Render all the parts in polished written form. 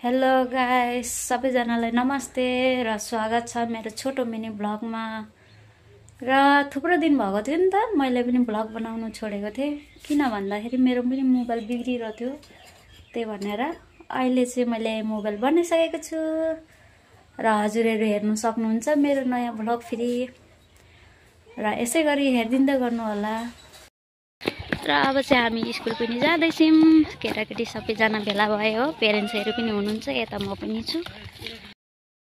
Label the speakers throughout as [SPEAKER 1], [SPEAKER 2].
[SPEAKER 1] Hello guys, सबैजनालाई नमस्ते र स्वागत छ मेरो छोटो मिनी भ्लगमा। र थुप्रो दिन भएको थियो नि त मैले पनि भ्लग बनाउनु छोडेको थिएँ, किन भन्दाखेरि मेरो पनि मोबाइल बिग्रिरहेको थियो। त्यही भनेर अहिले चाहिँ मैले मोबाइल बनाइसकेको छु र हजुरहरू हेर्नु सक्नुहुन्छ मेरो नयाँ भ्लग फेरि। र यसै गरी हेरिदिँदै गर्नु होला। र अब चाहिँ हामी स्कुल पनि जाँदैछौँ, केटाकेटी सबैजना भेला भयो, पेरेन्ट्सहरू पनि हुनुहुन्छ, यता म पनि छु।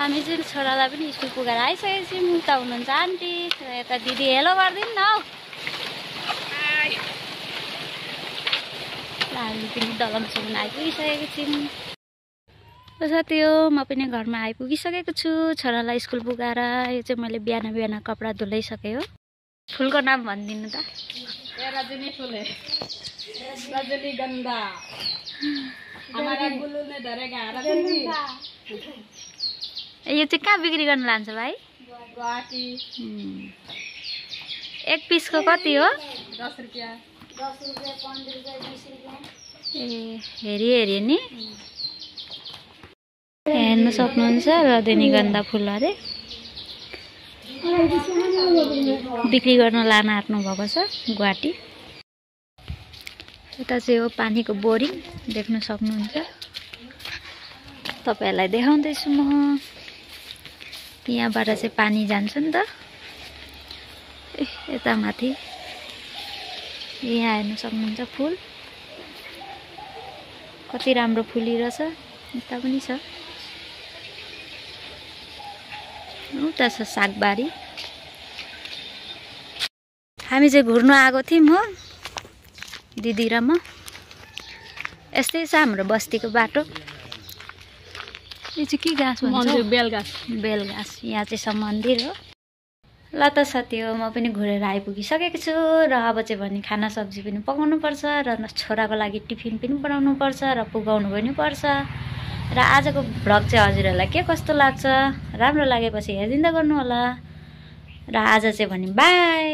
[SPEAKER 1] हामी चाहिँ छोरालाई पनि स्कुल पुगेर आइसकेको छौँ। उता हुनुहुन्छ आन्टी र यता दिदी, हेलो गरिदिनु न हौ। हामी पनि दलमसम्म आइपुगिसकेको छौँ। साथी हो, म पनि घरमा आइपुगिसकेको छु छोरालाई स्कुल पुगाएर। यो चाहिँ मैले बिहान बिहान कपडा धुलाइसकेँ हो। फुलको नाम भनिदिनु त।
[SPEAKER 2] रजनी फूल है, रजनीगंधा। हमारा गुल्लू ने धरेगा रजनीगंधा।
[SPEAKER 1] यो चाहिँ कहाँ बिक्री गर्न लान्छ भाइ?
[SPEAKER 2] गुवाहाटी।
[SPEAKER 1] एक पिसको कति हो?
[SPEAKER 2] 10 रुपया। 10 रुपया, 15 रुपया, 20 रुपया।
[SPEAKER 1] ए हेरी हेरी नि हेर्नु सक्नुहुन्छ। रजनीगन्धा फुल अरे बिक्री गर्न लान आँट्नु भएको छ गुवाहाटी। यता चाहिँ हो पानीको बोरिङ, देख्न सक्नुहुन्छ। तपाईहरुलाई देखाउँदैछु म। यहाँबाट चाहिँ पानी जान्छ नि त यता माथि। यहाँ हेर्नु सक्नुहुन्छ फुल कति राम्रो फुलिरहेछ। यता पनि छ, उता छ सागबारी। हामी चाहिँ घुर्नु आएको थियौँ हो, दिदी र म। यस्तै छ हाम्रो बस्तीको बाटो। यो चाहिँ के घाँस भन्छ?
[SPEAKER 2] बेलगाछ।
[SPEAKER 1] बेलगाछ। यहाँ चाहिँ छ मन्दिर हो। ल त साथी हो, म पनि घुरेर आइपुगिसकेको छु र अब चाहिँ भने खाना सब्जी पनि पकाउनु पर्छ र छोराको लागि टिफिन पनि बनाउनु पर्छ र पुगाउनु पनि पर्छ। र आजको भ्लग चाहिँ हजुरहरूलाई के कस्तो लाग्छ? राम्रो लागेपछि हेरिदिँदै गर्नु होला। र आज चाहिँ भने बाई।